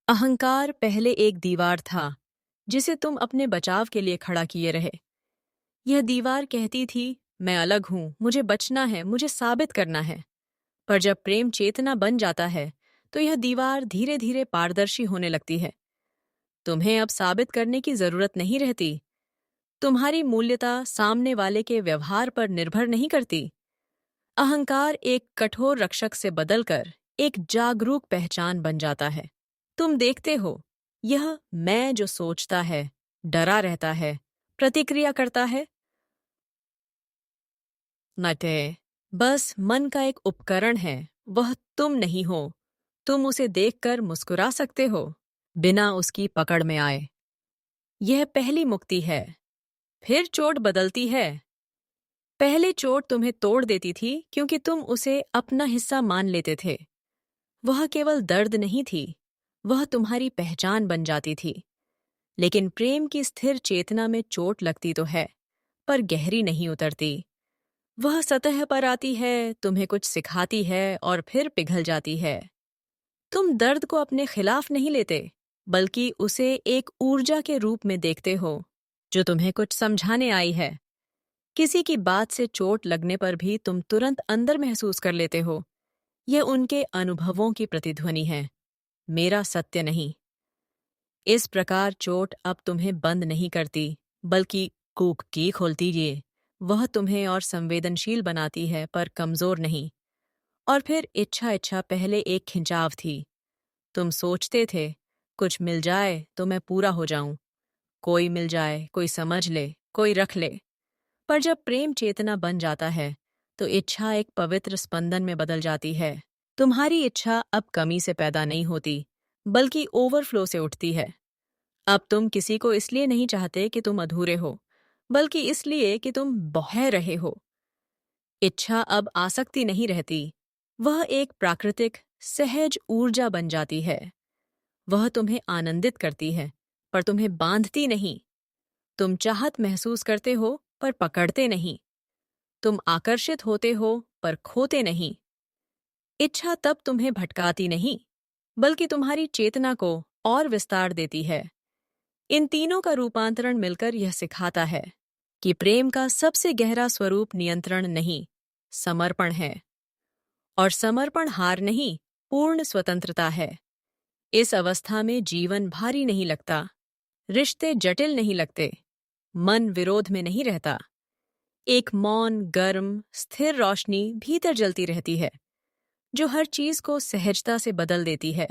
अहंकार पहले एक दीवार था जिसे तुम अपने बचाव के लिए खड़ा किए रहे। यह दीवार कहती थी, मैं अलग हूं, मुझे बचना है, मुझे साबित करना है। पर जब प्रेम चेतना बन जाता है तो यह दीवार धीरे धीरे पारदर्शी होने लगती है। तुम्हें अब साबित करने की जरूरत नहीं रहती। तुम्हारी मूल्यता सामने वाले के व्यवहार पर निर्भर नहीं करती। अहंकार एक कठोर रक्षक से बदलकर एक जागरूक पहचान बन जाता है। तुम देखते हो, यह मैं जो सोचता है, डरा रहता है, प्रतिक्रिया करता है, नटे बस मन का एक उपकरण है। वह तुम नहीं हो। तुम उसे देखकर मुस्कुरा सकते हो बिना उसकी पकड़ में आए। यह पहली मुक्ति है। फिर चोट बदलती है। पहले चोट तुम्हें तोड़ देती थी क्योंकि तुम उसे अपना हिस्सा मान लेते थे। वह केवल दर्द नहीं थी, वह तुम्हारी पहचान बन जाती थी। लेकिन प्रेम की स्थिर चेतना में चोट लगती तो है, पर गहरी नहीं उतरती। वह सतह पर आती है, तुम्हें कुछ सिखाती है और फिर पिघल जाती है। तुम दर्द को अपने खिलाफ नहीं लेते, बल्कि उसे एक ऊर्जा के रूप में देखते हो जो तुम्हें कुछ समझाने आई है। किसी की बात से चोट लगने पर भी तुम तुरंत अंदर महसूस कर लेते हो, यह उनके अनुभवों की प्रतिध्वनि है, मेरा सत्य नहीं। इस प्रकार चोट अब तुम्हें बंद नहीं करती, बल्कि कूक की खोलती है। वह तुम्हें और संवेदनशील बनाती है, पर कमजोर नहीं। और फिर इच्छा इच्छा पहले एक खिंचाव थी। तुम सोचते थे, कुछ मिल जाए तो मैं पूरा हो जाऊं। कोई मिल जाए, कोई समझ ले, कोई रख ले। पर जब प्रेम चेतना बन जाता है तो इच्छा एक पवित्र स्पंदन में बदल जाती है। तुम्हारी इच्छा अब कमी से पैदा नहीं होती, बल्कि ओवरफ्लो से उठती है। अब तुम किसी को इसलिए नहीं चाहते कि तुम अधूरे हो, बल्कि इसलिए कि तुम बह रहे हो। इच्छा अब आसक्ति नहीं रहती, वह एक प्राकृतिक सहज ऊर्जा बन जाती है। वह तुम्हें आनंदित करती है, पर तुम्हें बांधती नहीं। तुम चाहत महसूस करते हो, पर पकड़ते नहीं। तुम आकर्षित होते हो, पर खोते नहीं। इच्छा तब तुम्हें भटकाती नहीं, बल्कि तुम्हारी चेतना को और विस्तार देती है। इन तीनों का रूपांतरण मिलकर यह सिखाता है कि प्रेम का सबसे गहरा स्वरूप नियंत्रण नहीं, समर्पण है। और समर्पण हार नहीं, पूर्ण स्वतंत्रता है। इस अवस्था में जीवन भारी नहीं लगता, रिश्ते जटिल नहीं लगते, मन विरोध में नहीं रहता। एक मौन, गर्म, स्थिर रोशनी भीतर जलती रहती है, जो हर चीज को सहजता से बदल देती है।